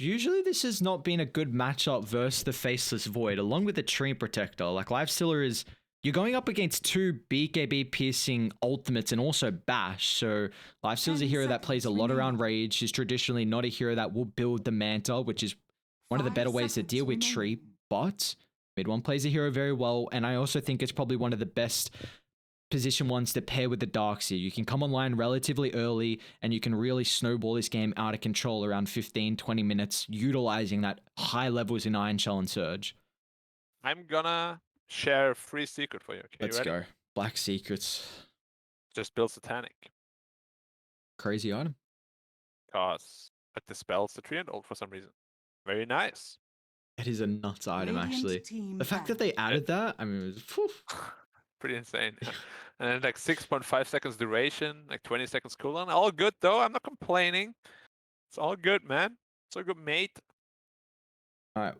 usually this has not been a good matchup versus the Faceless Void, along with the Tree Protector. Like, Lifestealer is... You're going up against two BKB piercing ultimates and also Bash. So Lifestealer's a hero that plays a lot around Rage. He's traditionally not a hero that will build the Manta, which is one of the better ways to deal with Tree. But Mid One plays a hero very well, and I also think it's probably one of the best position ones to pair with the Darkseer. You can come online relatively early, and you can really snowball this game out of control around 15-20 minutes, utilizing that high levels in Iron Shell and Surge. I'm gonna share a free secret for you. Okay, Let's you ready? go. Black Secrets. Just build Satanic. Crazy item. Because it dispels the tree and ult for some reason. Very nice. It is a nuts item, Radiant actually. team The fact that they added that, I mean, it was, whew. Pretty insane. And then like 6.5 seconds duration, like 20 seconds cooldown. All good though. I'm not complaining. It's all good, man. It's all good, mate. All right.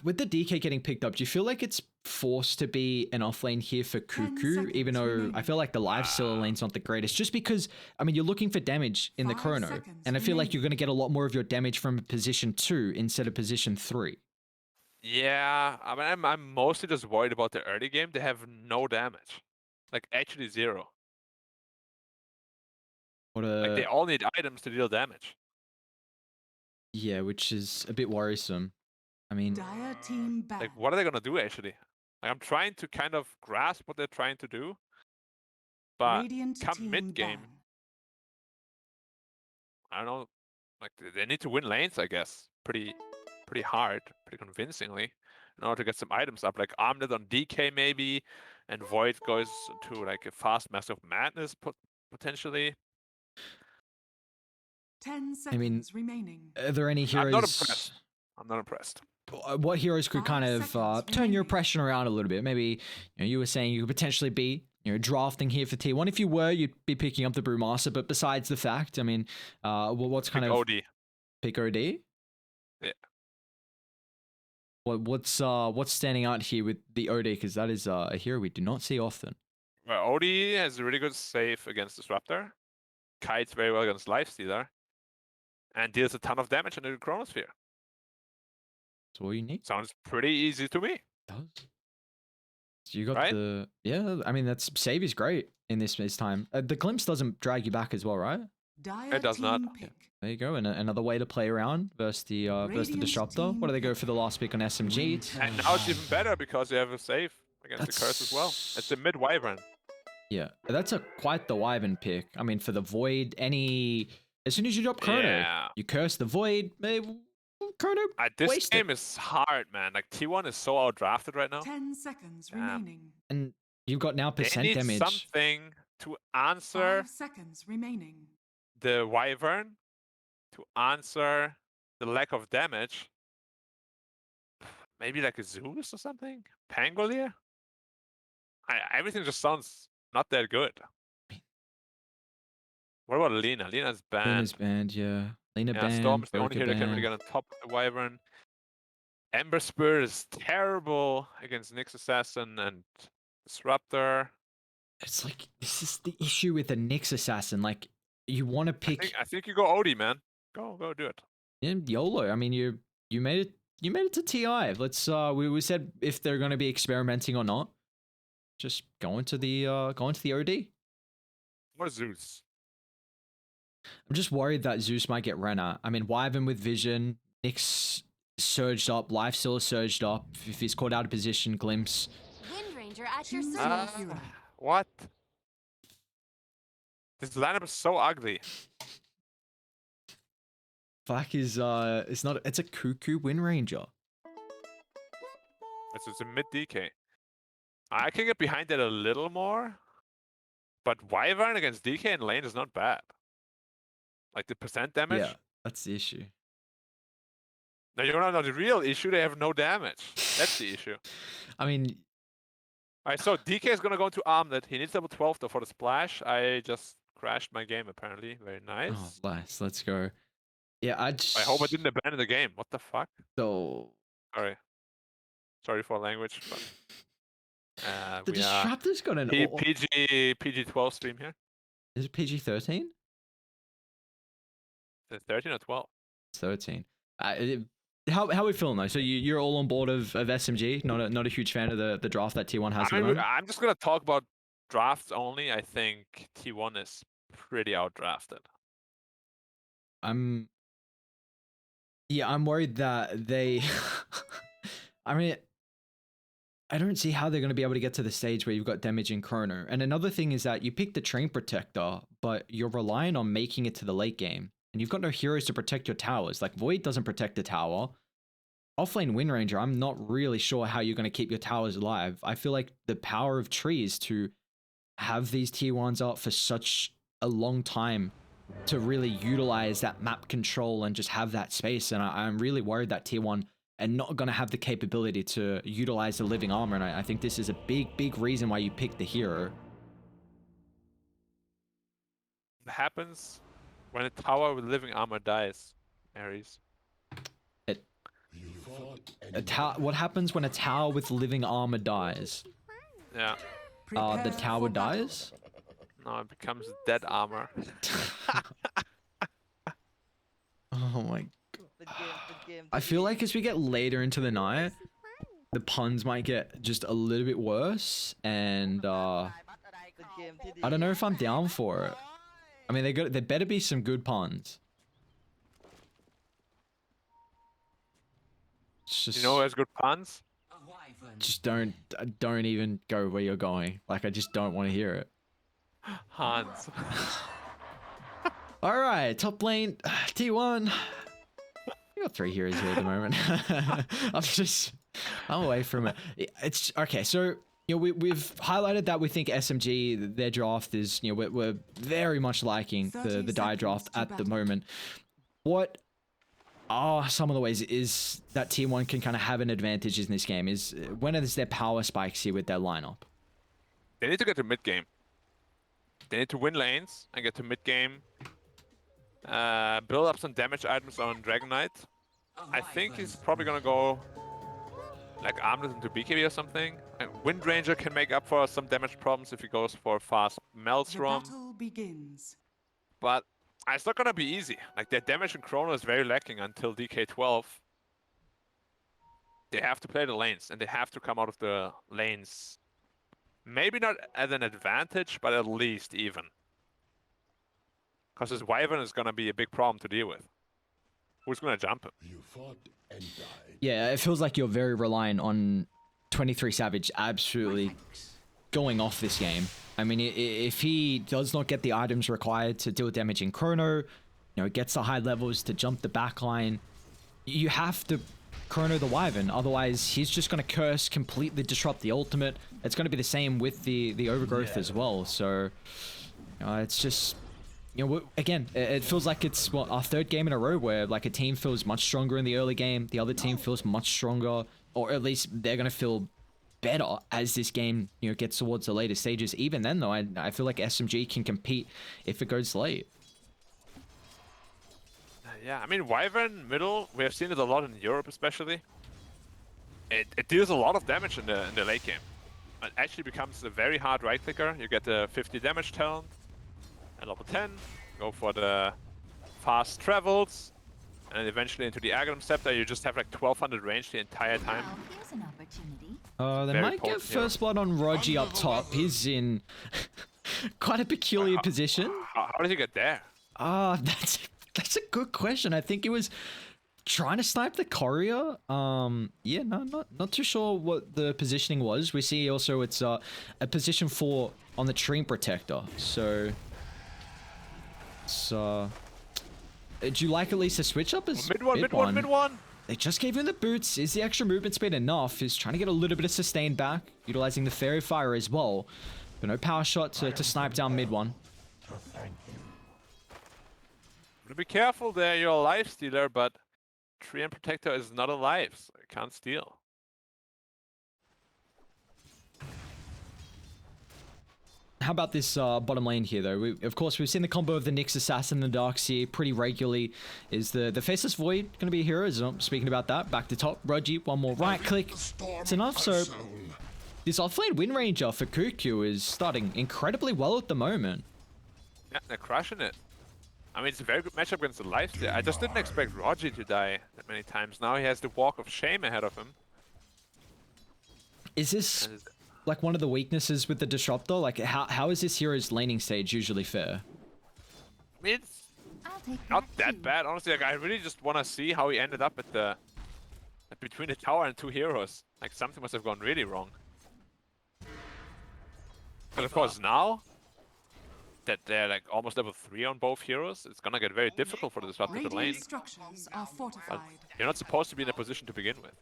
With the DK getting picked up, do you feel like it's forced to be an offlane here for Cuckoo, even though I feel like the Lifestealer lane's not the greatest? Just because, I mean, you're looking for damage in the chrono, and I feel like you're going to get a lot more of your damage from position 2 instead of position 3. Yeah, I mean, I'm mostly just worried about the early game. They have no damage. Like, actually zero. What Like, they all need items to deal damage. Yeah, which is a bit worrisome. I mean, Dire team like, what are they gonna do actually? Like, I'm trying to kind of grasp what they're trying to do, but Radiant come mid game, I don't know. Like, they need to win lanes, I guess, pretty hard, pretty convincingly, in order to get some items up. Like Armlet on DK maybe, and Void goes to like a fast Massive Madness potentially. 10 seconds remaining. Are there any heroes? I'm not impressed. What heroes could kind of turn your impression around a little bit? Maybe you were saying you could potentially be drafting here for T1. If you were, you'd be picking up the Brewmaster. But besides the fact, I mean, what's kind of OD? Pick OD. Yeah. What's standing out here with the OD? Because that is a hero we do not see often. Well, OD has a really good save against Disruptor, kites very well against Lifestealer, and deals a ton of damage in the Chronosphere. That's all you need. Sounds pretty easy to me. It does. So you got the... Yeah, I mean, that's save is great in this time. The Glimpse doesn't drag you back as well, right? It does not. Yeah. There you go. And another way to play around versus the Disruptor. What do they go for the last pick on SMG? And now it's even better because you have a save against the Curse as well. It's a mid Wyvern. Yeah, that's quite the Wyvern pick. I mean, for the Void, as soon as you drop Chrono, you curse the Void. Chrono. This game is hard, man. Like T1 is so outdrafted right now. 10 seconds remaining. And you've got now percent they need damage. Something to answer 5 seconds remaining. The Wyvern, to answer the lack of damage. Maybe like a Zeus or something? Pangolier? Everything just sounds not that good. What about Lina? Lina's banned. Lina's banned, yeah. Lina banned. Storm's the only hero that can really get on top of the Wyvern. Ember Spirit is terrible against Nyx Assassin and Disruptor. It's like, this is the issue with the Nyx Assassin. Like, you want to pick... I think you go OD, man. Go do it. Yeah, YOLO. I mean, you made it to TI. Let's we said if they're going to be experimenting or not. Just go into the OD. What is Zeus? I'm just worried that Zeus might get Renner. I mean, Wyvern with Vision, Nyx surged up, Lifestealer surged up. If he's caught out of position, Glimpse. Wind Ranger at your service. What? This lineup is so ugly. Fuck is it's a Cuckoo Wind Ranger. It's a mid DK. I can get behind that a little more, but Wyvern against DK in lane is not bad. Like the percent damage. Yeah, that's the issue. No, you're not the real issue. They have no damage. That's the issue. I mean, alright. So DK is gonna go into Armlet. He needs level 12 though for the splash. I just crashed my game apparently. Very nice. Oh, nice. Let's go. Yeah, I hope I didn't abandon the game. What the fuck? So sorry for language, but the Disruptor's got an PG-12 stream here. Is it PG-13? Is it 13 or 12? 13. How are we feeling though? So you're all on board of SMG? Not a huge fan of the draft that T1 has at the moment? I'm just gonna talk about drafts only. I think T1 is pretty outdrafted. I'm worried that they I mean, I don't see how they're going to be able to get to the stage where you've got damaging chrono. And another thing is that you pick the train protector, but you're relying on making it to the late game. And you've got no heroes to protect your towers. Like Void doesn't protect the tower. Offlane Wind Ranger, I'm not really sure how you're going to keep your towers alive. I feel like the power of trees to have these tier 1s up for such a long time to really utilize that map control and just have that space. And I'm really worried that tier 1 are not going to have the capability to utilize the living armor. And I think this is a big reason why you picked the hero. It happens when a tower with living armor dies, Ares. What happens when a tower with living armor dies? Yeah. The tower dies? No, it becomes dead armor. Oh my god. I feel like as we get later into the night, the puns might get just a little bit worse, and I don't know if I'm down for it. I mean, there better be some good puns. Just, You know who has good puns? just don't even go where you're going. Like, I just don't want to hear it. Hans. All right, top lane, T1. We got 3 heroes here at the moment. I'm away from it. It's okay. So you know, we've highlighted that we think SMG, their draft is, you know, we're very much liking the dire draft at the moment. What are some of the ways is that Tier 1 can kind of have an advantage in this game? Is when is their power spikes here with their lineup? They need to get to mid game. They need to win lanes and get to mid game. Build up some damage items on Dragon Knight. I think he's probably gonna go like Armlet into BKB or something. And Wind Ranger can make up for some damage problems if he goes for a fast The Maelstrom. battle begins. But it's not gonna be easy. Like their damage in Chrono is very lacking until DK12. They have to play the lanes and they have to come out of the lanes. Maybe not at an advantage, but at least even. Because his Wyvern is gonna be a big problem to deal with. Who's gonna jump him? You fought and died. Yeah, it feels like you're very reliant on 23 Savage absolutely going off this game. I mean, if he does not get the items required to deal damage in Chrono, you know, gets the high levels to jump the backline, you have to Chrono the Wyvern. Otherwise, he's just going to curse, completely disrupt the ultimate. It's going to be the same with the Overgrowth as well. So, it's just... You know, again, it feels like it's our 3rd game in a row where like a team feels much stronger in the early game, the other team feels much stronger, or at least they're going to feel better as this game, you know, gets towards the later stages. Even then, though, I feel like SMG can compete if it goes late. Yeah, I mean, Wyvern middle, we have seen it a lot in Europe especially. It deals a lot of damage in the late game. It actually becomes a very hard right clicker. You get the 50 damage talent. At level 10, go for the fast travels, and then eventually into the Aghanim Scepter. You just have like 1200 range the entire time. Well, here's an opportunity. They Very might get potent hero. first blood on Rogi up top. He's in quite a peculiar position. How did he get there? That's a good question. I think he was trying to snipe the courier. Yeah, no, not too sure what the positioning was. We see also it's a position 4 on the Treant Protector. So do you like at least a switch up? As Mid one. They just gave him the boots. Is the extra movement speed enough? He's trying to get a little bit of sustain back, utilizing the Fairy Fire as well. But no power shot to snipe down mid one. Be careful there, you're a life stealer, but Treant Protector is not alive, so you can't steal. How about this bottom lane here, though? Of course, we've seen the combo of the Nyx Assassin and the Darkseer pretty regularly. Is the Faceless Void going to be a hero? Speaking about that, back to top. Rogi, one more right click. It's enough, so this offlane Wind Ranger for Cuckoo is starting incredibly well at the moment. Yeah, they're crushing it. I mean, it's a very good matchup against the lifesteal. I just didn't expect Roger to die that many times. Now he has the walk of shame ahead of him. Is this like one of the weaknesses with the disruptor? Like, how is this hero's laning stage usually fair? I mean, it's I'll take not that that too. bad, honestly. Like, I really just want to see how he ended up at the between the tower and two heroes. Like, something must have gone really wrong. But of course, now that they're like almost level 3 on both heroes, it's gonna get very difficult for the disruptor to lane. Radiant structures are But fortified. you're not supposed to be in a position to begin with.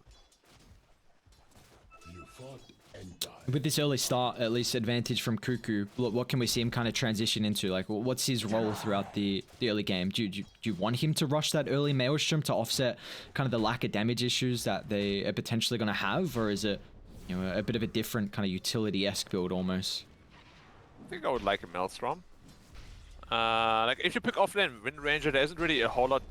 You fought and died. With this early start, at least advantage from Cuckoo, what can we see him kind of transition into? Like, what's his role throughout the early game? Do you want him to rush that early Maelstrom to offset kind of the lack of damage issues that they are potentially going to have? Or is it, you know, a bit of a different kind of utility-esque build almost? I think I would like a Maelstrom. Like, if you pick offlane Wind Ranger, there isn't really a whole lot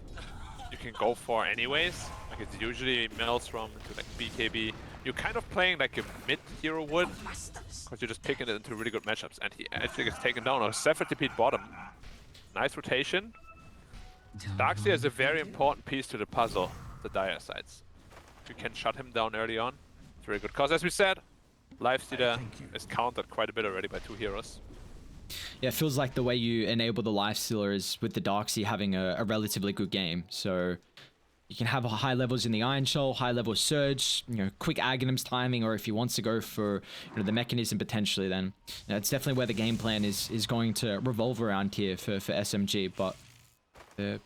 you can go for anyways. Like, it's usually Maelstrom into like BKB. You're kind of playing like a mid hero would, because you're just picking it into really good matchups. And he actually gets taken down. Or Zephyr to beat bottom. Nice rotation. Darkseer is a very important piece to the puzzle, the dire sides. If you can shut him down early on, it's very good. Because as we said, Lifestealer is countered quite a bit already by two heroes. Yeah, it feels like the way you enable the Lifestealer is with the Darkseer having a relatively good game. So you can have high levels in the Iron Shoal, high level Surge, you know, quick Aghanim's timing, or if he wants to go for, you know, the mechanism potentially, then you know, it's definitely where the game plan is going to revolve around here for SMG. But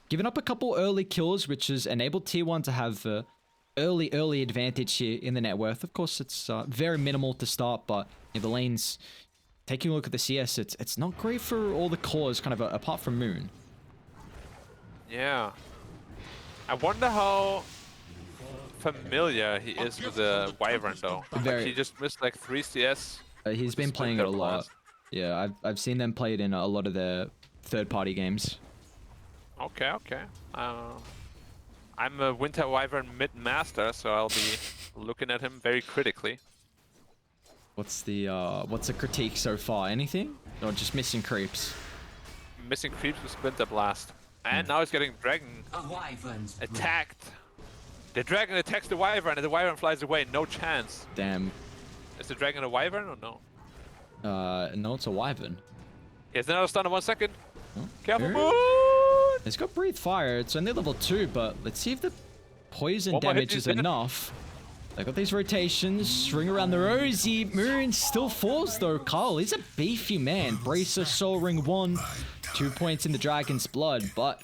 giving up a couple early kills, which has enabled Tier 1 to have early advantage here in the net worth. Of course, it's very minimal to start, but you know, the lanes, taking a look at the CS, it's not great for all the cores, kind of apart from Moon. Yeah. I wonder how familiar he is with the Wyvern though. Very. Like, he just missed like 3 CS. He's been playing it a lot. Yeah, I've seen them play it in a lot of their third-party games. Okay, okay. I'm a Winter Wyvern mid-master, so I'll be looking at him very critically. What's the critique so far? Anything? Or just missing creeps? Missing creeps with Splinter Blast. And now he's getting Dragon attacked. The Dragon attacks the Wyvern and the Wyvern flies away. No chance. Damn. Is the Dragon a Wyvern or no? No, it's a Wyvern. He has another stun in 1 second. Oh, Careful, very- Moon! It's got Breathe Fire. It's only level 2, but let's see if the poison One more hit, damage he's is dead. enough. They got these rotations, ring around the rosy. Moon still falls though. Carl, he's a beefy man. Bracer, Soul Ring 1, 2 points in the Dragon's Blood, but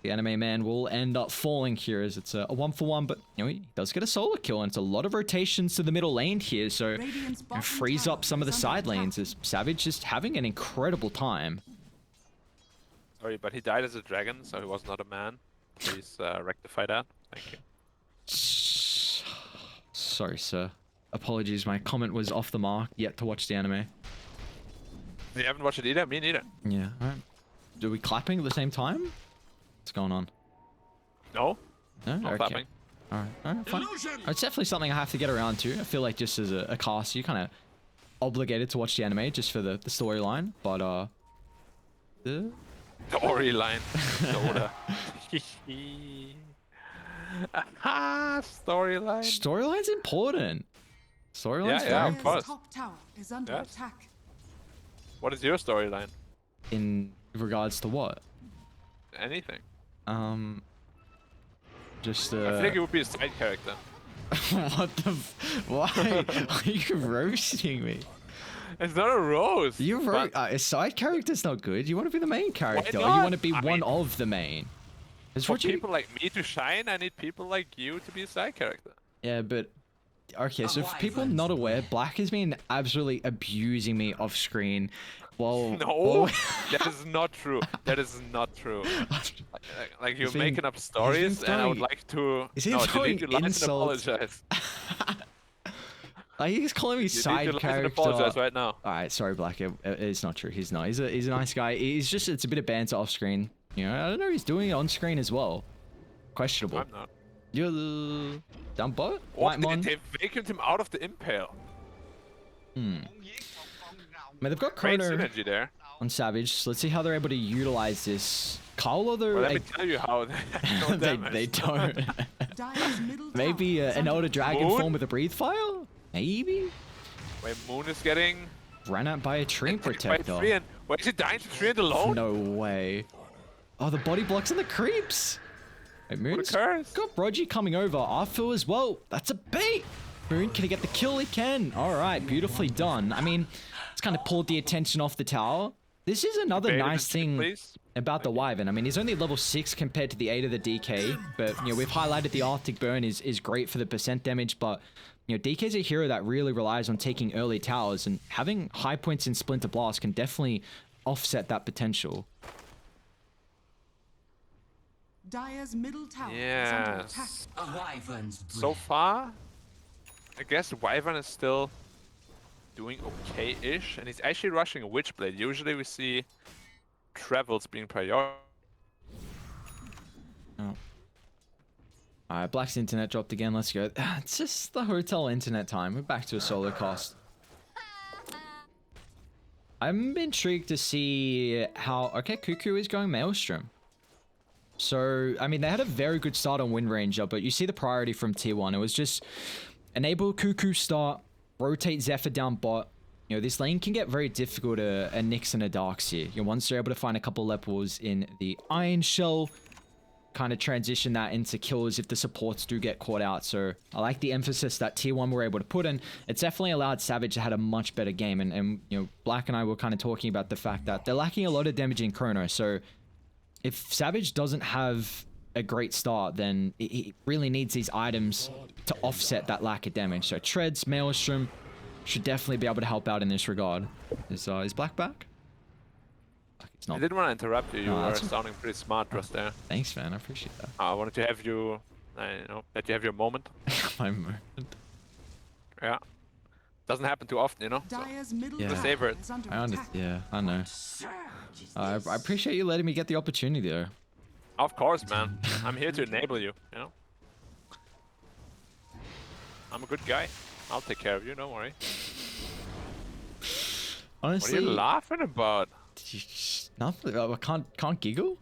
the anime man will end up falling here as it's a 1-for-1, but you know, he does get a solo kill, and it's a lot of rotations to the middle lane here, so Radiant's it bottom frees tower up some of the is under side lanes attack. as Savage is having an incredible time. Sorry, but he died as a dragon, so he was not a man. Please rectify that. Thank you. Sorry, sir. Apologies, my comment was off the mark. Yet to watch the anime. You haven't watched it either? Me neither. Yeah, alright. Are we clapping at the same time? What's going on? No? No? Not Okay. clapping. Alright, fine. It's definitely something I have to get around to. I feel like just as a cast, you're kind of obligated to watch the anime just for the storyline. But, The storyline. Soda. Storyline. storyline's important. Storyline's Yeah, very of Dire's course. top tower is under Yes. attack. What is your storyline? in regards to what? Anything. Just, I feel like it would be a side character. what the why are you roasting me? It's not a rose. You wrote but a side character's not good. You want to be the main character, or you not? want to be I one mean, of the main. It's For what you. people like me to shine, I need people like you to be a side character. Yeah, but okay. So for people not aware, Black has been absolutely abusing me off screen. Well, No, that is not true. That is not true. Like you're He's been- making up he's stories, been and I would throwing- like to Is he no, throwing delete your lines and insults? apologize. Like he's calling me Delete side your lines and character. apologize right now. All right, sorry, Black. It's not true. He's not. He's a nice guy. He's just it's a bit of banter off screen. You know, I don't know. He's doing it on screen as well. Questionable. I'm not. You're the dumb bot. What? Whitemon. They vacuumed him out of the impale. I mean, they've got Great Chrono. synergy there. on Savage. So let's see how they're able to utilize this. Carl, although Well, let me tell you how no they don't. Dire's middle Maybe tower is an under Elder attack. Dragon Moon? form with a Breathe Fire? Maybe? Wait, Moon is getting Ran out by a Tree by Protector. 3 and wait, is he dying to 3 and alone? No way. Oh, the body blocks and the creeps. Wait, Moon's curse. got Rogi coming over. Arthur as well. That's a bait. Moon, can he get the kill? He can. All right, beautifully done. I mean, it's kind of pulled the attention off the tower. This is another Bait him nice in, thing please. about the Wyvern. I mean, he's only level 6 compared to the 8 of the DK, but, you know, we've highlighted the Arctic Burn is great for the percent damage, but, you know, DK's a hero that really relies on taking early towers, and having high points in Splinter Blast can definitely offset that potential. Dire's middle tower is under attack. Yes. A wyvern's So far, I guess Wyvern is still doing okay-ish, and he's actually rushing a Witchblade. Usually we see Travels being priority. Oh. Alright, Black's internet dropped again. Let's go. It's just the hotel internet time. We're back to a solo cost. I'm intrigued to see how... Okay, Cuckoo is going Maelstrom. So, I mean, they had a very good start on Wind Ranger, but you see the priority from tier 1. It was just enable Cuckoo start, rotate Zephyr down bot. You know, this lane can get very difficult a Nyx and a Darkseer. You know, once they're able to find a couple levels in the Iron Shell, kind of transition that into kills if the supports do get caught out. So I like the emphasis that tier 1 were able to put in. It's definitely allowed Savage to have a much better game. And you know, Black and I were kind of talking about the fact that they're lacking a lot of damage in Chrono. So if Savage doesn't have a great start, then he really needs these items to offset that lack of damage. So Treads, Maelstrom should definitely be able to help out in this regard. Is Black back? It's I not. didn't want to interrupt you. You No, were that's- sounding pretty smart just there. Thanks, man. I appreciate that. I wanted to have you, let you have your moment. My moment. Yeah. Doesn't happen too often, you know? So, Dire's middle Yeah. tower Savor it. is under I attack. yeah, I know. I appreciate you letting me get the opportunity though. of course, man. I'm here to enable you, you know? I'm a good guy. I'll take care of you, don't worry. What are Honestly, you laughing about? nothing. I can't giggle.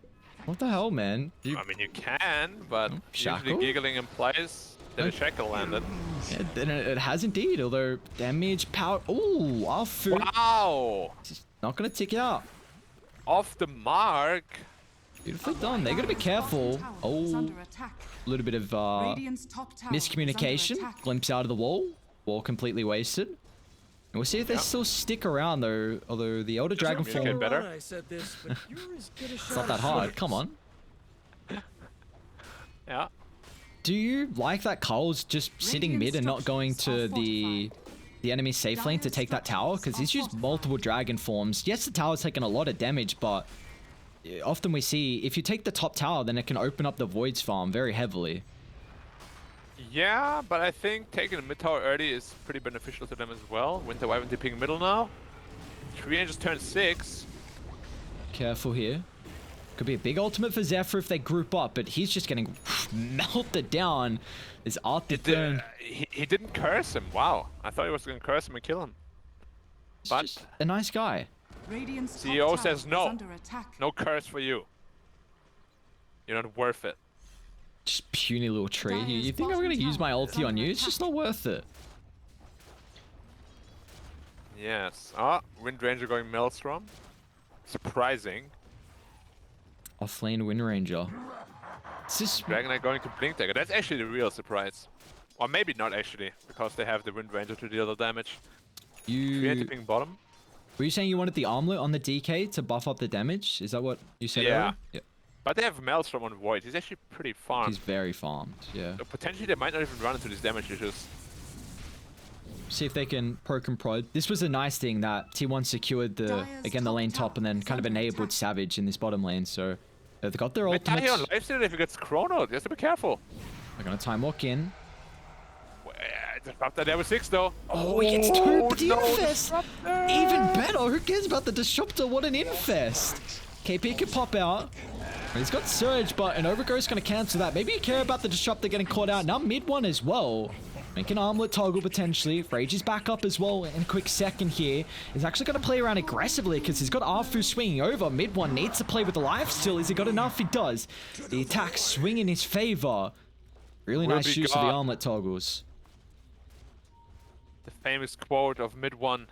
What the hell, man? You, I mean, you can, but shackle? usually giggling implies that a shackle landed. yeah, then it has indeed. Although damage, power. Ooh, our food. Wow! Not gonna tick out. Off the mark. Beautifully done. They gotta be careful. Bottom tower is Oh, under attack. a little bit of Radiant's top tower is under miscommunication. attack. Glimpse out of the wall. Wall completely wasted. And we'll see if they still stick around though. Although the Elder Dragon communicate form, better. I said this, but you're as good a it's not that hard. Come on. Yeah. Do you like that Carl's just sitting mid and not going to the enemy safe lane to take that tower? Because he's used multiple dragon forms. Yes, the tower's taken a lot of damage, but often we see if you take the top tower, then it can open up the Void's farm very heavily. Yeah, but I think taking the mid tower early is pretty beneficial to them as well. Winter Wyvern dipping middle now. 3 and just turned 6. Careful here. Could be a big ultimate for Zephyr if they group up, but he's just getting melted down. His Arctic Burn. He didn't curse him. Wow. I thought he was going to curse him and kill him. He's But just a nice guy. Radiant's top CEO tower says is no. under attack. No curse for you. You're not worth it. Just puny little tree. You think I'm gonna use my ulti on you? It's just not worth it. Yes. Ah, Wind Ranger going Maelstrom. Surprising. Offlane Wind Ranger. It's just Dragon Knight going to Blink Dagger. That's actually the real surprise. Or maybe not actually, because they have the Wind Ranger to deal the damage. 3 and you. dipping bottom. Were you saying you wanted the armlet on the DK to buff up the damage? Is that what you said Yeah. earlier? Yeah. But they have Maelstrom on Void. He's actually pretty farmed. He's very farmed. Yeah. So potentially they might not even run into these damage issues. See if they can poke and prod. This was a nice thing that T1 secured the the lane top and then kind of enabled Savage in this bottom lane. So they've got their Might die here on ultimates. lifesteal if he gets chronoed. You have to be careful. They're gonna time walk in. Disruptor level 6 though. Oh, he gets two no, infest. Disruptor! Even better. Who cares about the disruptor? What an infest. KP can pop out. He's got Surge, but an Overgrowth's going to cancel that. Maybe you care about the disruptor getting caught out. Now mid one as well. Make an armlet toggle potentially. Rage is back up as well in a quick second here. He's actually going to play around aggressively because he's got Arfu swinging over. Mid one needs to play with the life still. Has he got enough? He does. The attack swing in his favor. Really nice use of the armlet toggles. The famous quote of mid one,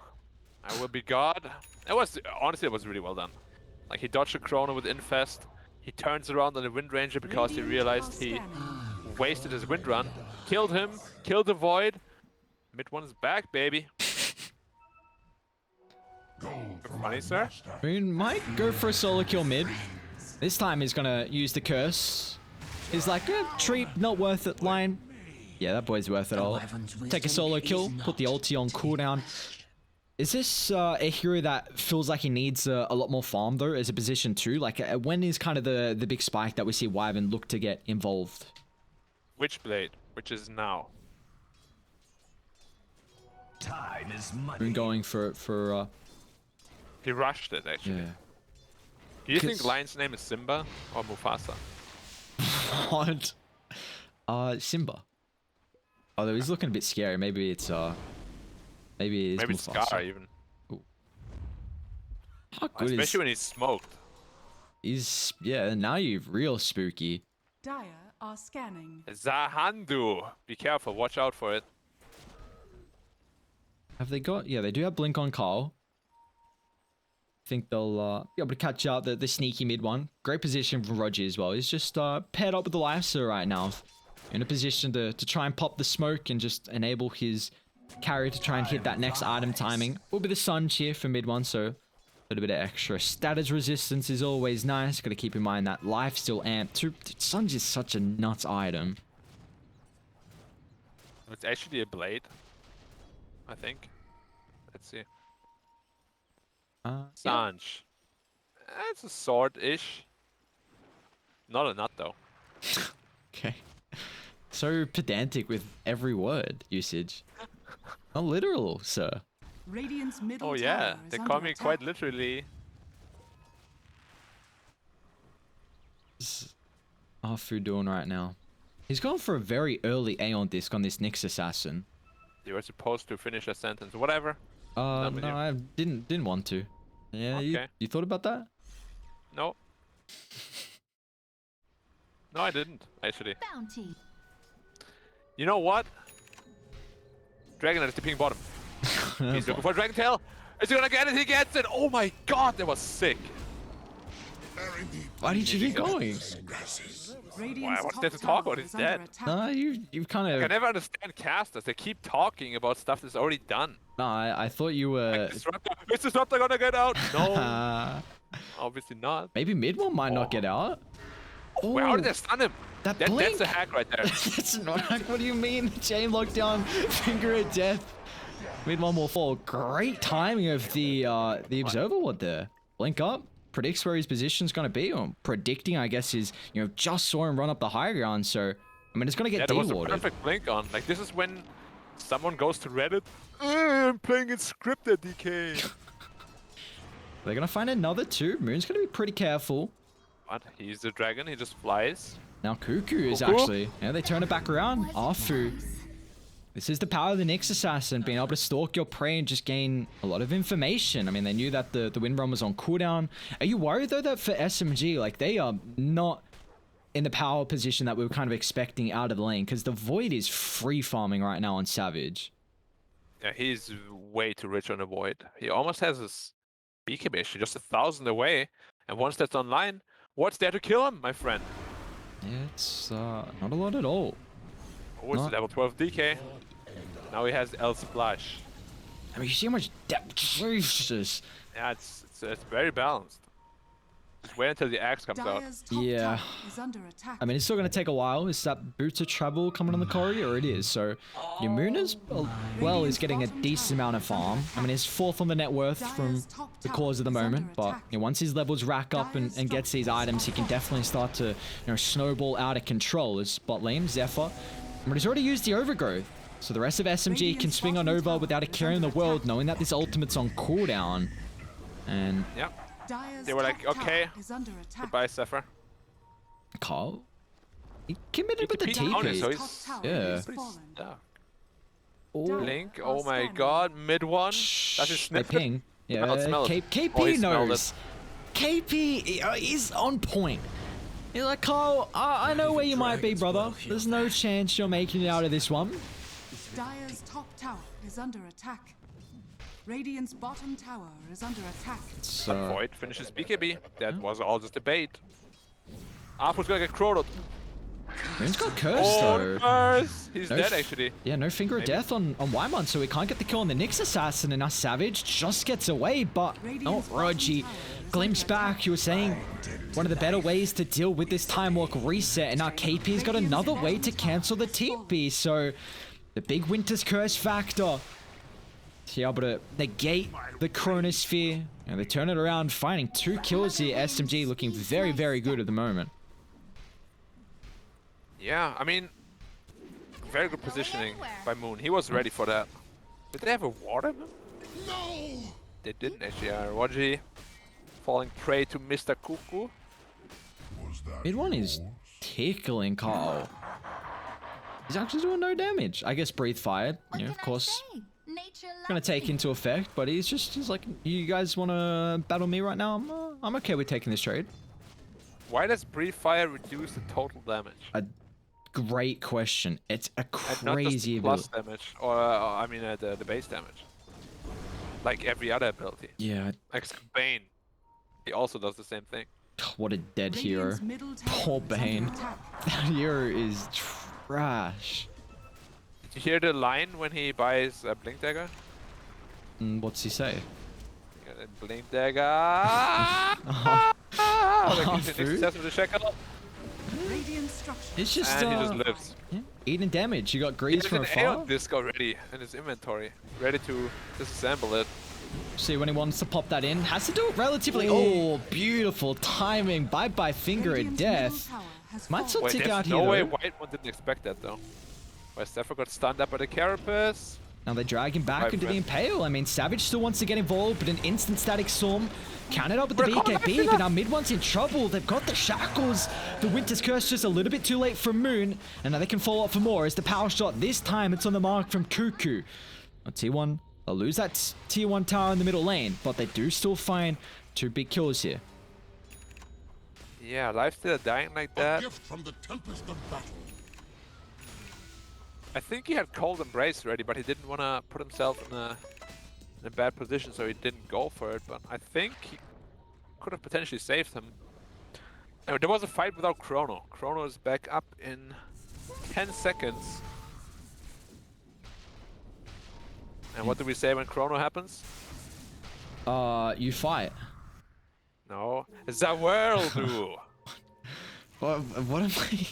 "I will be God." It was, honestly, it was really well done. Like, he dodged a chrono with Infest. He turns around on the Wind Ranger because he realized he wasted his Wind Run. Killed him, killed the Void. Mid one is back, baby. Funny, sir. Moon might go for a solo kill mid. This time he's gonna use the curse. He's like, treat, not worth it line. Yeah, that boy's worth it all. Take a solo kill, put the ulti on cooldown. Is this a hero that feels like he needs a lot more farm though as a position too? Like, when is kind of the big spike that we see Wyvern look to get involved? Witchblade, which is now. Time is money. Moon going for He rushed it, actually. yeah. Do you think 'Cause- Lion's name is Simba or Mufasa? What? Simba. Although he's looking a bit scary. Maybe it's maybe it's Maybe it's Mufasa. Scar even. How good Especially is when he's smoked. he's yeah, now you're real spooky. Dire are scanning. Zahandu! Be careful, watch out for it. Have they got yeah, they do have Blink on Carl. Think they'll be able to catch out the sneaky mid one. Great position from Roger as well. He's just paired up with the Lifesteal right now. In a position to try and pop the smoke and just enable his carry to try and hit that next item timing. Will be the Sun here for mid one, so a little bit of extra status resistance is always nice. Got to keep in mind that Lifesteal amp too. Sun's just such a nuts item. It's actually a blade, I think. Let's see. Yeah. Sanj. It's a sword-ish. Not a nut, though. Okay. So pedantic with every word usage. Not literal, sir. Radiant's middle Oh yeah, tower is they under call me quite attack. literally. What's Arfu doing right now? He's going for a very early Aeon disc on this Nyx Assassin. You were supposed to finish a sentence. Whatever. No, Done with you. I didn't want to. Yeah, Okay. you thought about that? No. No, I didn't, actually. Bounty. You know what? Dragon is dipping bottom. He's looking for Dragon Tail. Is he gonna get it? He gets it! Oh my god, that was sick. Why did you keep going? Radiant's what's top there to talk tower about? He's is under dead. attack. No, you've kind I of. never understand casters. They keep talking about stuff that's already done. No, I thought you were. Disruptor, is Disruptor gonna get out? No, obviously not. Maybe mid one might not Oh. get out. Oh, Wait, how did they stun him? that That's blink. a hack right there. That's not. What do you mean? Chain lockdown, finger of death. Mid one will fall. Great timing of the observer ward there. Blink up. Predicts where his position's gonna be, or predicting, I guess, is just saw him run up the high ground. So, I mean, it's gonna Yeah, get there was a de-warded. perfect blink on. Like, this is when someone goes to Reddit. I'm playing it scripted, DK. They're gonna find another two. Moon's gonna be pretty careful. But he's the dragon. He just flies. Now Cuckoo is Cuckoo? actually. Yeah, they turn it back around. Arfu. This is the power of the Nyx Assassin, being able to stalk your prey and just gain a lot of information. I mean, they knew that the wind run was on cooldown. Are you worried though that for SMG, like, they are not in the power position that we were kind of expecting out of the lane? Because the Void is free farming right now on Savage. Yeah, he's way too rich on the Void. He almost has his BKB issue just 1,000 away. And once that's online, what's there to kill him, my friend? Yeah, it's not a lot at all. Oh, it's Not- level 12 DK. Now he has El Splash. I mean, you see how much depth. Jesus. Yeah, it's very balanced. Just wait until the axe comes out. Dire's top Yeah. tower is under attack. I mean, it's still going to take a while. Is that Boots of Travel coming on the corridor? It is. So, your Mooner's, well, is getting a decent amount of farm. I mean, he's fourth on the net worth from the cause of the moment. But once his levels rack up and gets these items, he can definitely start to snowball out of control. As bot lane, Zephyr. But he's already used the Overgrowth. So the rest of SMG can swing on over without a care in the world, knowing that this ultimate's on cooldown. And Yep. Dire's They were like, top okay, tower is under attack. Goodbye, Zephyr. Carl, he committed with the TP on it, TP. so Top he's tower Yeah. is pretty fallen. stuck. Blink. Oh my god. Mid one. Does he They sniff it? ping. Yeah, Smell it. KP Oh, he smelled knows. KP is on point. He's like, Carl, I know where you might be, brother. There's no chance you're making it out of this one. Dire's top tower is under attack. Radiant's bottom tower is under attack. So, Void finishes BKB. That was all just a bait. Arthur's gonna get crowed. Moon's got cursed Oh, though. curse! He's No dead f- actually. Yeah, no finger of death on Wyman, so we can't get the kill on the Nyx assassin, and our Savage just gets away, but oh, Rogi glimpse back. You were saying one of the better ways to deal with this time walk reset, and our KP's got another way to cancel the TP, so the big Winter's Curse factor to be able to negate the Chronosphere, and they turn it around, finding 2 kills here. SMG looking very, very good at the moment. Yeah, I mean, very good positioning by Moon. He was ready for that. Did they have a water? No! They didn't actually. Rogi falling prey to Mr. Cuckoo. Mid one is tickling Carl. He's actually doing no damage. I guess Breathe Fire, you know, of course, gonna take into effect, but he's like, you guys wanna battle me right now? I'm okay with taking this trade. Why does Breathe Fire reduce the total damage? A great question. It's a And not just crazy the plus ability. damage, or I mean the base damage. Like every other ability. Yeah, Like Bane. He also does the same thing. what a dead hero. Radiant's middle tower Poor is under Bane. attack. That hero is trash. Did you hear the line when he buys a Blink Dagger? What's he say? Get a Blink Dagger. Like he's Food? success with the shackle. Radiant structure. It's just, And he just lives. yeah, eating damage. You got He grease has from an afar. Aeon disc already in his inventory, ready to disassemble it. See when he wants to pop that in. Has to do it relatively. Oh, beautiful timing. Bye-bye finger of Radiant's middle death. tower has Might fallen. still Wait, tick there's out no here way though. White one didn't expect that though. Why Zephyr got stunned up by the Carapace. Now they drag him back My into the friend. Impale. I mean, Savage still wants to get involved, but an instant static storm countered up with the We're calling BKB, it but up. now mid one's in trouble. They've got the shackles. The Winter's Curse just a little bit too late from Moon, and now they can follow up for more as the power shot. This time it's on the mark from Cuckoo. On T1, they'll lose that tier 1 tower in the middle lane, but they do still find 2 big kills here. Yeah, Lifesteal dying like that. Gift from the tempest of battle. I think he had Cold Embrace ready, but he didn't want to put himself in a bad position, so he didn't go for it. But I think he could have potentially saved him. Anyway, there was a fight without Chrono. Chrono is back up in 10 seconds. And what do we say when Chrono happens? You fight. No, it's a world do. What am I?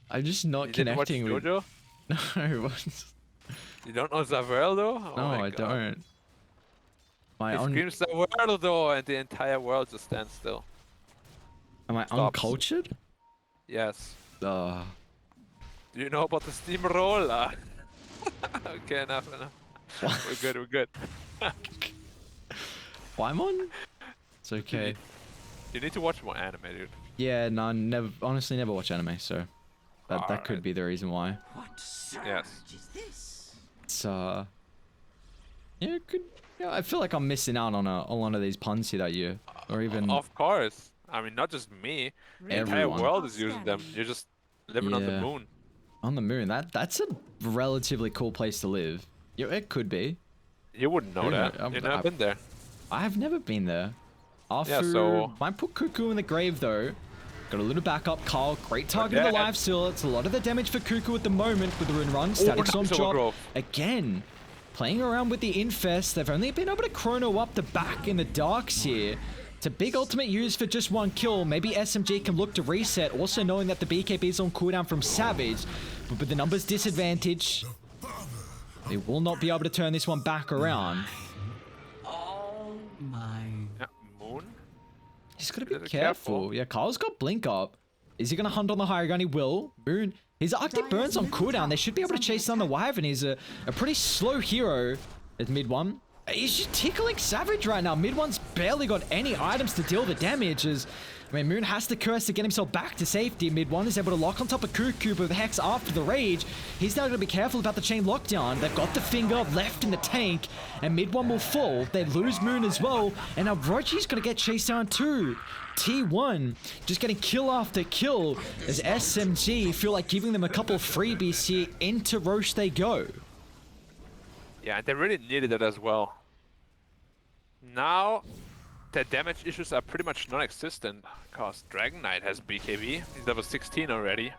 I'm just not You didn't watch connecting with. JoJo? No, what? You don't know Zaverdo? Oh No, my I God. don't. My He screams Zaverdo and the entire world just stands still. am I stops. uncultured? Yes. Uh, Do you know about the steamroller? Okay, enough. We're good, we're good. Paimon? It's okay. You need to watch more anime, dude. Yeah, no, never. Honestly, never watch anime, so that could Alright. be the reason why. What surge Yes. is this? It's yeah, it could. Yeah, I feel like I'm missing out on a lot of these puns here that year, or even Of course. I mean, not just me. The entire Everyone. world is using them. You're just living on the Yeah. moon. on the moon. That's a relatively cool place to live. Yeah, it could be. You wouldn't know Yeah, that. You've never been there. I have never been there. Yeah, so- might put Cuckoo in the grave though. Got a little backup, Carl. Great target of the Again. life steal. It's a lot of the damage for Cuckoo at the moment with the rune run. Static storm Silver drop. Grove. Again, playing around with the infest. They've only been able to chrono up the back in the darks here. It's a big ultimate used for just 1 kill. Maybe SMG can look to reset, also knowing that the BKB is on cooldown from Savage. But with the numbers disadvantage, they will not be able to turn this one back around. Yeah, moon? He's got to be Gotta be careful. careful. Yeah, Carl's got blink up. Is he going to hunt on the higher gun? He will. Moon. His Arctic Dire's burns on middle cooldown. tower They should be able to is chase under down the Wyvern. He's a pretty slow hero at mid one. He's just tickling Savage right now. Mid one's barely got any items to deal the damage. I mean, Moon has to curse to get himself back to safety. Mid one is able to lock on top of Cuckoo with Hex after the rage. He's now going to be careful about the chain lockdown. They've got the finger left in the tank, and Mid one will fall. They lose Moon as well, and now Rochi's going to get chased down too. T1 just getting kill after kill as SMG feel like giving them a couple of freebies here. Into Roche they go. Yeah, and they really needed it as well. Now, their damage issues are pretty much non-existent because Dragon Knight has BKB. He's level 16 already.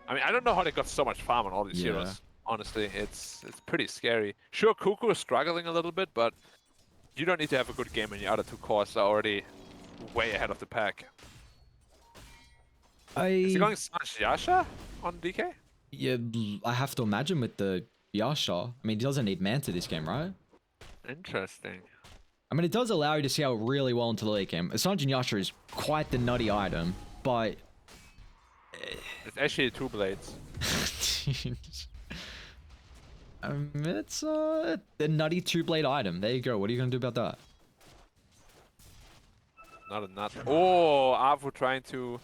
I mean, I don't know how they got so much farm on all these heroes. Honestly, it's pretty scary. Sure, Cuckoo is struggling a little bit, but you don't need to have a good game when your other two cores are already way ahead of the pack. Is he going Sanj Yasha on DK? Yeah, I have to imagine with the Yasha. I mean, he doesn't need Manta this game, right? Interesting. I mean, it does allow you to see out really well into the late game. Sanjin Yasha is quite the nutty item, but... It's actually 2 blades. It's a nutty 2-blade item. There you go. What are you going to do about that? Not a nut. Oh, Avu trying to...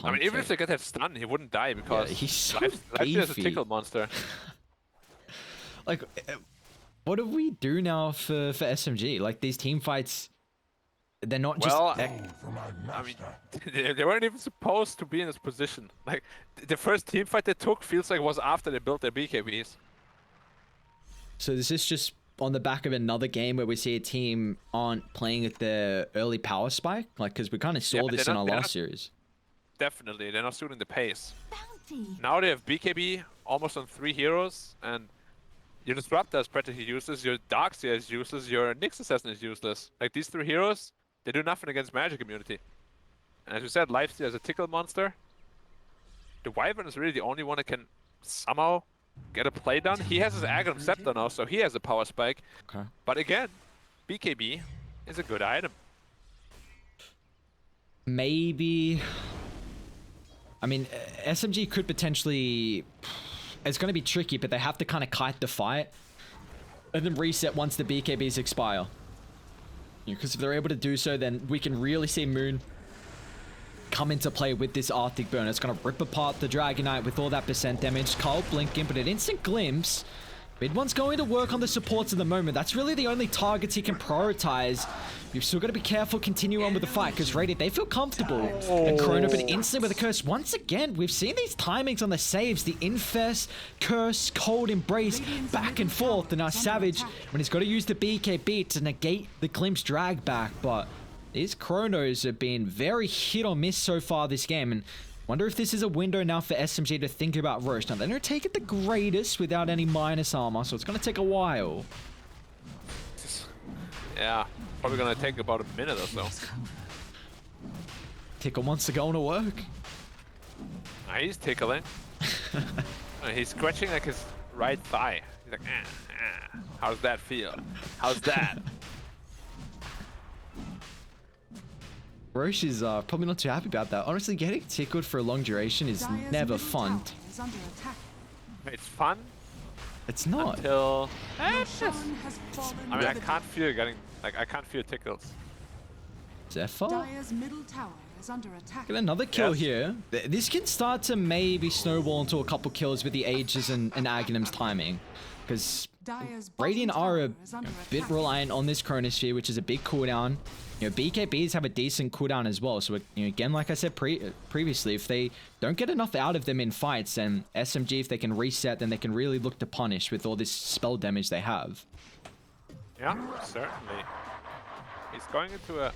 I mean, even it. if they get that stun, he wouldn't die because he's so Life is a beefy. tickle monster. Like, what do we do now for SMG? Like, these team fights, they're not just... Well, For my I mean, master. they weren't even supposed to be in this position. Like, the first team fight they took feels like was after they built their BKBs. So is this just on the back of another game where we see a team aren't playing at their early power spike? Like, because we kind of saw but this they're in our not- they're last not- series. Definitely, they're not suiting the pace. Bounty. Now they have BKB almost on 3 heroes, and your Disruptor is practically useless, your Darkseer is useless, your Nyx Assassin is useless. Like, these 3 heroes, they do nothing against magic immunity. And as you said, Lifesteal is a tickle monster. The Wyvern is really the only one that can somehow get a play done. He has his Aghanim Scepter now, so he has a power spike. Okay. But again, BKB is a good item. Maybe... I mean, SMG could potentially... It's going to be tricky, but they have to kind of kite the fight and then reset once the BKBs expire. Because if they're able to do so, then we can really see Moon come into play with this Arctic Burn. It's going to rip apart the Dragon Knight with all that percent damage. Carl blinking, but an instant glimpse. Mid one's going to work on the supports at the moment. That's really the only targets he can prioritize. You've still got to be careful, continue on with the fight, because Radiant, they feel comfortable. And Chrono, but instantly with a curse. Once again, we've seen these timings on the saves. The Infest, Curse, Cold Embrace, back and forth. And now Savage, when he's got to use the BKB to negate the Glimpse drag back. But these Chronos have been very hit or miss so far this game. And wonder if this is a window now for SMG to think about Roche. Now, they don't take it the greatest without any minus armor, so it's going to take a while. Yeah, probably gonna take about a minute or so. Tickle wants to go to work. Nah, he's tickling. He's scratching like his right thigh. He's like, how's that feel? How's that? Roche is probably not too happy about that. Honestly, getting tickled for a long duration is Dire's never middle fun. tower is under attack. It's fun It's not. until... Roshan has fallen I mean, I to the can't feel getting... Like, I can't feel tickles. Zephyr? Dire's middle tower is under attack. Get another kill Yes. here. This can start to maybe snowball into a couple kills with the Aegis and Aghanim's timing. Because Dire's bottom Radiant are a tower is under bit attack. reliant on this Chronosphere, which is a big cooldown. You know, BKBs have a decent cooldown as well. So, you know, again, like I said previously, if they don't get enough out of them in fights, then SMG, if they can reset, then they can really look to punish with all this spell damage they have. Yeah, certainly. He's going into a...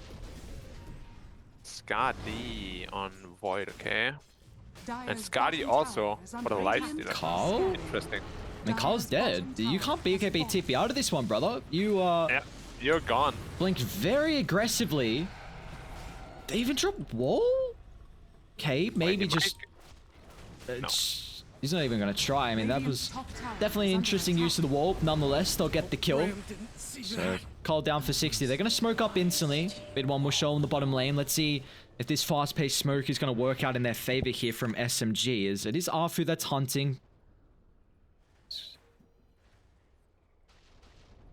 Skadi on Void, okay? And Dire's Skadi bottom also tower is for under the attack. lifestealer. Carl? Interesting. I mean, Carl's dead. You can't BKB TP out of this one, brother. You, Yeah, you're gone. blinked very aggressively. They even dropped wall? Okay, maybe Wait, just... He's not even going to try. I mean, that Radiant's was top tower definitely is an under interesting attack. use of the wall. Nonetheless, they'll get the kill. Graham didn't see So, that. Carl down for 60. They're going to smoke up instantly. Mid one will show in the bottom lane. Let's see if this fast-paced smoke is going to work out in their favor here from SMG. As it is Arfu that's hunting.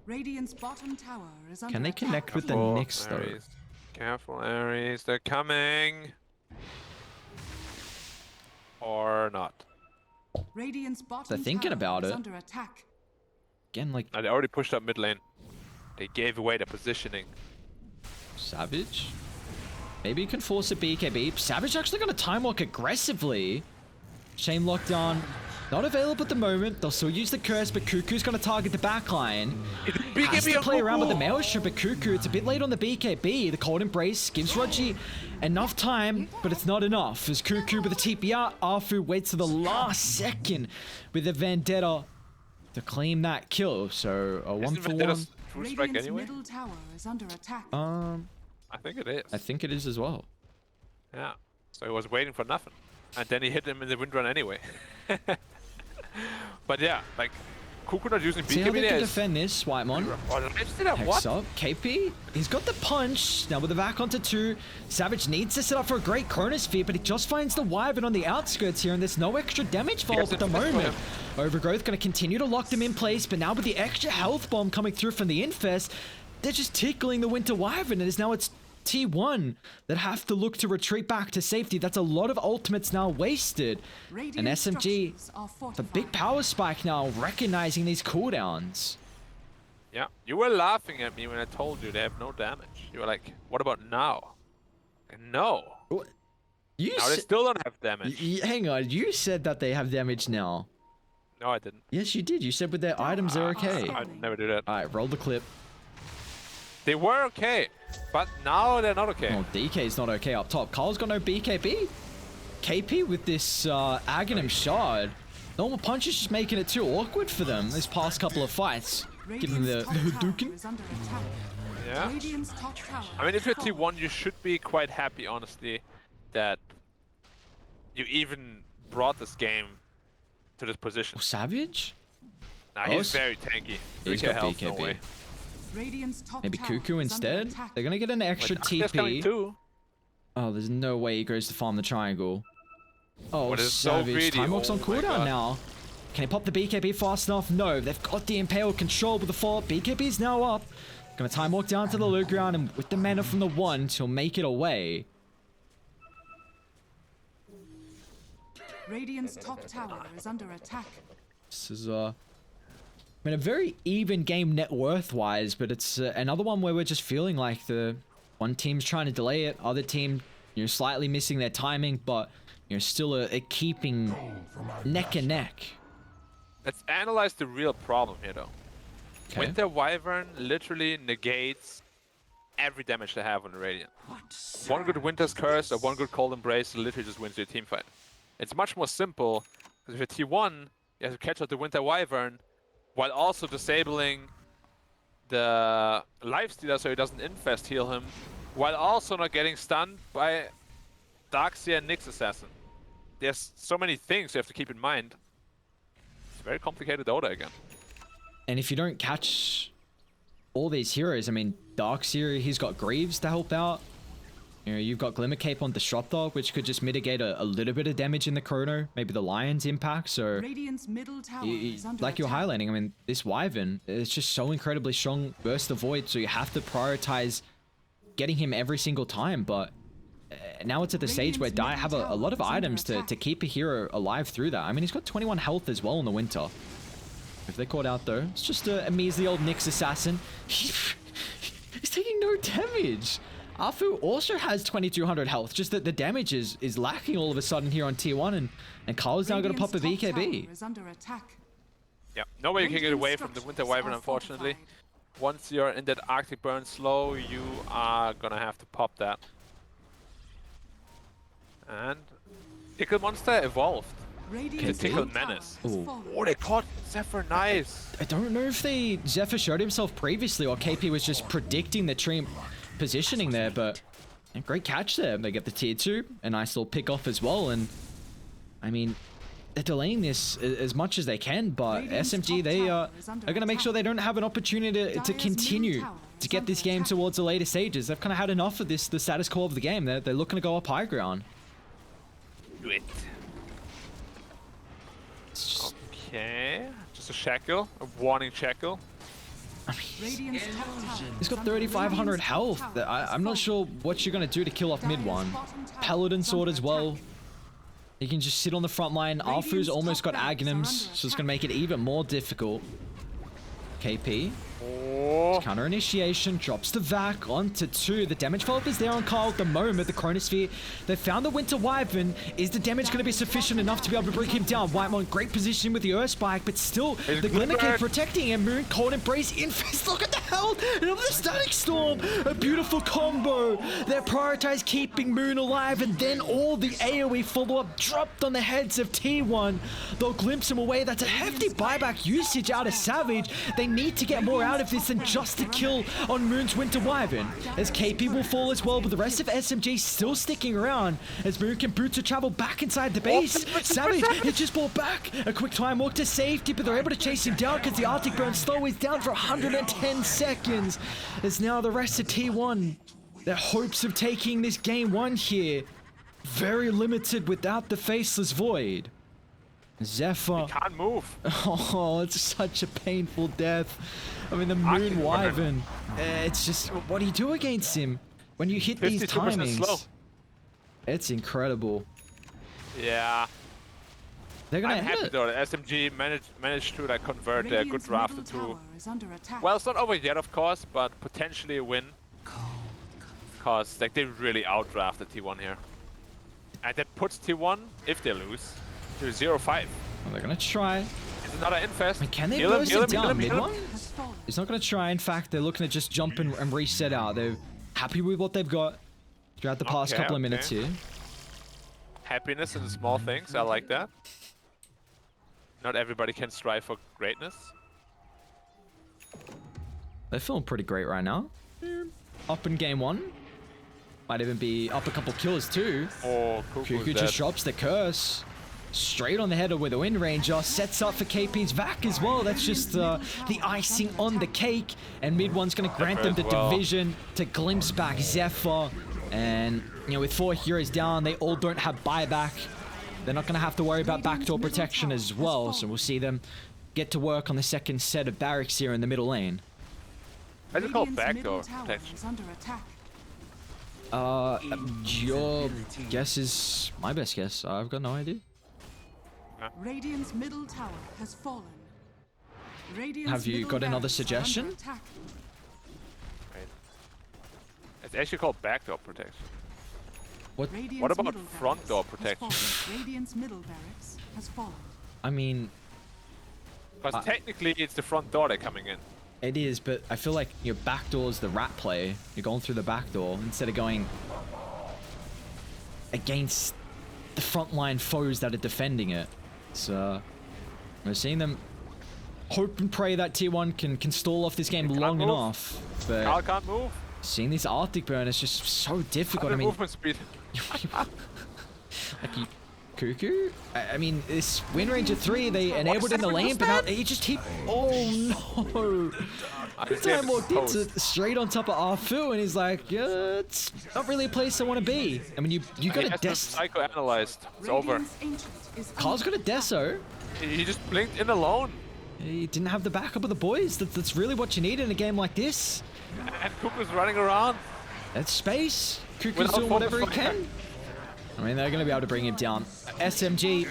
Radiant's bottom tower is under Can they attack. connect with the Careful, Nyx though? Ares. Careful, Ares. They're coming. Or not. Radiant's bottom They're thinking tower about is it. under attack. Again, like No, they already pushed up mid lane. They gave away the positioning. Savage. Maybe you can force a BKB. Savage actually gonna time walk aggressively. Chain lockdown. Not available at the moment. They'll still use the curse, but Cuckoo's gonna target the backline. Has to play around with the Maelstrom, but Cuckoo, it's a bit late on the BKB. The Cold Embrace gives Rogi enough time, but it's not enough. As Cuckoo with a TP out, Arfu waits to the last second with a Vendetta to claim that kill. So a Isn't 1-for-1. Vendetta's true strike Radiant's anyway? middle tower is under attack. I think it is. I think it is as well. Yeah. So he was waiting for nothing. And then he hit him in the windrun anyway. But yeah, like, Cuckoo not using See how BKB they there can is... defend this, Whitemon. Oh, Lives did that, Hex what? up. KP, he's got the punch. Now with the back onto 2, Savage needs to set up for a great Chronosphere, but he just finds the Wyvern on the outskirts here, and there's no extra damage falls at the moment. Overgrowth going to continue to lock them in place, but now with the extra health bomb coming through from the Infest, they're just tickling the Winter Wyvern, and now it's T1 that have to look to retreat back to safety. That's a lot of ultimates now wasted. Radiant And SMG, structures are the big fortified. power spike now, recognizing these cooldowns. Yeah, you were laughing at me when I told you they have no damage. You were like, what about now? And no. You Now they s- still don't have damage. hang on, you said that they have damage now. No, I didn't. Yes, you did. You said with their items they're okay. I'd never do that. Alright, roll the clip. They were okay, but now they're not okay. Oh, DK's not okay up top. Carl's got no BKB. KP with this Aghanim shard. Normal punch is just making it too awkward for them this past couple of fights. Give them the Radiant's top tower Hadouken. is under attack. Yeah. Radiant's top tower I mean, if you're has fallen. T1, you should be quite happy, honestly, that you even brought this game to this position. Oh, Savage? Nah, Oh, he's very tanky. He's 3k got health, no BKB. way. Radiant's top Maybe tower Cuckoo is under instead? attack. They're gonna get an extra But Akia's coming TP. too. Oh, there's no way he goes to farm the triangle. Oh, But it's so Savage. greedy. Time walks on Oh my cooldown God. now. Can he pop the BKB fast enough? No, they've got the Impale control with the 4. BKB's now up. Gonna time walk down to the low ground, and with the mana from the 1, he'll make it away. Radiant's top tower is under attack. This is I mean, a very even game net worth wise, but it's another one where we're just feeling like the one team's trying to delay it, other team, slightly missing their timing, but still a keeping neck and neck. Let's analyze the real problem here, though. Okay. Winter Wyvern literally negates every damage they have on the Radiant. One good Winter's Curse or one good Cold Embrace literally just wins your team fight. It's much more simple, because if you're T1, you have to catch out the Winter Wyvern while also disabling the Lifestealer so he doesn't infest heal him, while also not getting stunned by Darkseer and Nyx Assassin. There's so many things you have to keep in mind. It's very complicated order again. And if you don't catch all these heroes, I mean, Darkseer, he's got Greaves to help out. You've got Glimmer Cape on Disruptor, which could just mitigate a little bit of damage in the Chrono. Maybe the Lion's impact, so... Radiant's middle tower is under like you're attack. highlighting, I mean, this Wyvern, it's just so incredibly strong versus the Void, so you have to prioritize getting him every single time, but now it's at the stage where Radiant's Dire have middle a lot of tower is under items to attack. keep a hero alive through that. I mean, he's got 21 health as well in the winter. If they're caught out though, it's just a measly old Nyx Assassin. He's taking no damage. Arfu also has 2200 health, just that the damage is lacking all of a sudden here on T1, and Carl's now going to pop a Radiant's top BKB. tower is under attack. Yeah, no way you can get Radiant away from the Winter structures Wyvern, are unfortunately. fortified. Once you're in that Arctic Burn slow, you are gonna have to pop that. And Tickle Monster evolved. Radiant's Tickle top tower Menace. has Ooh. fallen. Oh, they caught Zephyr, nice. I don't know if Zephyr showed himself previously or KP was just predicting the tree positioning there, but a great catch there. They get the tier 2, a nice little pick off as well, and I mean, they're delaying this as much as they can, but Radiant's SMG, top they tower are is under going to make sure attack. they don't have an opportunity to Dire's continue middle tower to is get under this game attack. towards the later stages. They've kind of had enough of the status quo of the game. They're looking to go up high ground. Do it. It's just, Okay, just a shackle, a warning shackle. Radiant's top tower He's is got under 3,500 Radiant's top health. tower I'm has not sure what you're going to do to kill off mid Dire's one. bottom tower Paladin is sword under as well. attack. He can just sit on the front line. Arfu's Radiant's almost top got barracks are Aghanims, under so it's attack. going to make it even more difficult. KP. Oh, Counter initiation, drops the vac onto 2. The damage follow-up is there on Carl at the moment. The Chronosphere, they found the Winter Wyvern. Is the damage going to be sufficient enough to be able to bring him down? Whitemon, great position with the Earth Spike, but still, the Glimmer Cave protecting him. Moon, Cold Embrace, Infest, look at the health! And the Static Storm! A beautiful combo! They prioritized keeping Moon alive, and then all the AoE follow-up dropped on the heads of T1. They'll glimpse him away. That's a hefty buyback usage out of Savage. They need to get more out of this than just a kill on Moon's Winter Wyvern, as KP will fall as well, but the rest of SMG still sticking around as Moon can boot to travel back inside the base. Savage, he just brought back a quick time walk to safety, but they're able to chase him down because the Arctic Burn slow is down for 110 seconds. As now the rest of T1, their hopes of taking this game 1 here, very limited without the Faceless Void. Zephyr. can't move. Oh, it's such a painful death. I mean, the Arctic Moon Burn. Wyvern. It's just, what do you do against him when you hit these 52% timings? slow. It's incredible. Yeah, They're gonna I'm hit happy it. though that SMG managed to like convert their good Radiant's draft middle into. tower is under attack. Well, it's not over yet, of course, but potentially a win. Because like they really outdrafted T1 here, and that puts T1, if they lose, to 0-5. Well, they're gonna try. It's another infest. I mean, can they Heal him, burst heal it him, heal down him, mid heal one? him. Has fallen. He's not gonna try. In fact, they're looking to just jump and reset out. They're happy with what they've got throughout the past Okay, couple of okay. minutes here. Happiness in the small things, I like that. Not everybody can strive for greatness. They're feeling pretty great right now. Up in game 1. Might even be up a couple kills too. Oh, Cuckoo's Cuckoo dead. just drops the curse. Straight on the header with a Wind Ranger. Sets up for KP's vac as well. That's just the icing on the cake. And mid one's going to grant them the as well. division to glimpse back Zephyr. And, you know, with 4 heroes down, they all don't have buyback. They're not going to have to worry about backdoor protection as well. So we'll see them get to work on the second set of barracks here in the middle lane. I just call Radiant's backdoor middle tower protection. is under attack. Your guess is my best guess. I've got no idea. Radiant's middle tower has fallen. Radiant's Have you middle got another barracks are suggestion? under attack. Right. It's actually called backdoor protection. Radiant's What about middle front barracks door has protection? fallen. Radiant's middle barracks has fallen. I mean, Because technically it's the front door they're coming in. it is, but I feel like your backdoor is the rat play. You're going through the back door instead of going against the frontline foes that are defending it. So we're seeing them hope and pray that T1 can stall off this game can't long move. enough. Carl But can't move. seeing this Arctic burn is just so difficult. I Other mean, movement speed. like you, Cuckoo? I mean, this Wind Ranger 3, they enabled in the lane, but now he just hit. Oh no! This time walked into straight on top of Arfu, and he's like, yeah, it's not really a place I want to be. I mean, you He got a has been Des. psychoanalyzed. It's over. Radiant's ancient is Carl's under got a Deso. He just blinked in alone. He didn't have the backup of the boys. That's really what you need in a game like this. And Cuckoo's running around. That's space. Cuckoo's Without doing whatever he focus fire. can. I mean, they're going to be able to bring him down. SMG,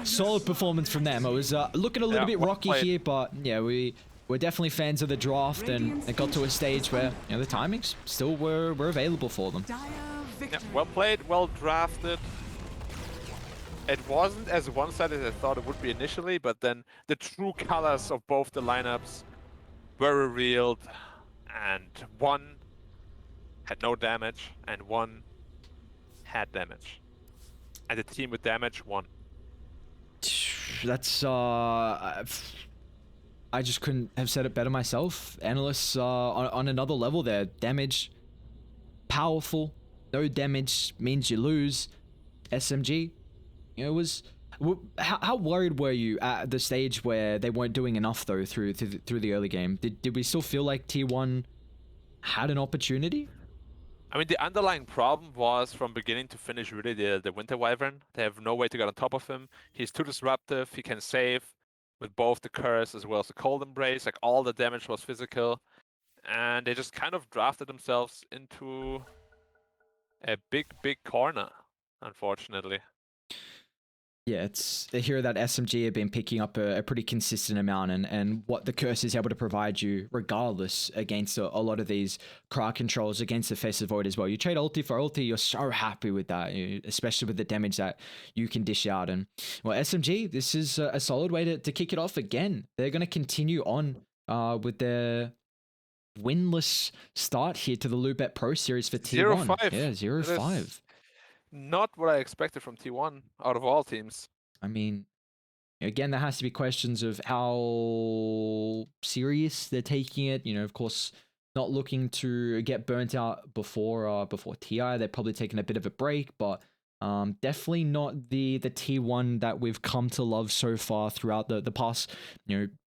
solid performance from them. It was looking a little Yeah, bit well rocky played. here, but yeah, we're definitely fans of the draft, and it got to a stage where, you know, the timings still were available for them. dire Yeah, victory. well played, well drafted. It wasn't as one-sided as I thought it would be initially, but then the true colors of both the lineups were revealed, and one had no damage, and one had damage. And the team with damage won. That's I just couldn't have said it better myself. Analysts on another level there. Damage, powerful. No damage means you lose. SMG, you know, it was. How worried were you at the stage where they weren't doing enough though through the early game? Did we still feel like T1 had an opportunity? I mean, the underlying problem was from beginning to finish really the Winter Wyvern. They have no way to get on top of him. He's too disruptive. He can save with both the curse as well as the cold embrace. Like all the damage was physical, and they just kind of drafted themselves into a big corner, unfortunately. Yeah, it's a hero that SMG have been picking up a pretty consistent amount, and what the curse is able to provide you regardless against a lot of these crowd controls against the Face of Void as well. You trade ulti for ulti, you're so happy with that, especially with the damage that you can dish out. And well, SMG, this is a solid way to kick it off again. They're going to continue on with their winless start here to the Lubet Pro Series for T1. 0-5. Yeah, That 0-5. is not what I expected from T1 out of all teams. I mean, again, there has to be questions of how serious they're taking it. You know, of course, not looking to get burnt out before TI. They're probably taking a bit of a break, but definitely not the T1 that we've come to love so far throughout the past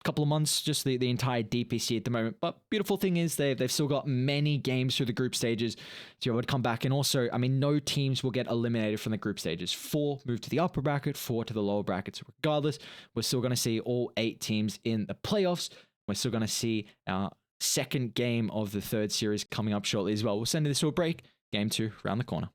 couple of months, just the entire DPC at the moment. But beautiful thing is they've still got many games through the group stages to be able to come back. And also, I mean, no teams will get eliminated from the group stages. 4 move to the upper bracket, 4 to the lower brackets. Regardless, we're still going to see all 8 teams in the playoffs. We're still going to see our second game of the third series coming up shortly as well. We'll send this to a break. Game 2 around the corner.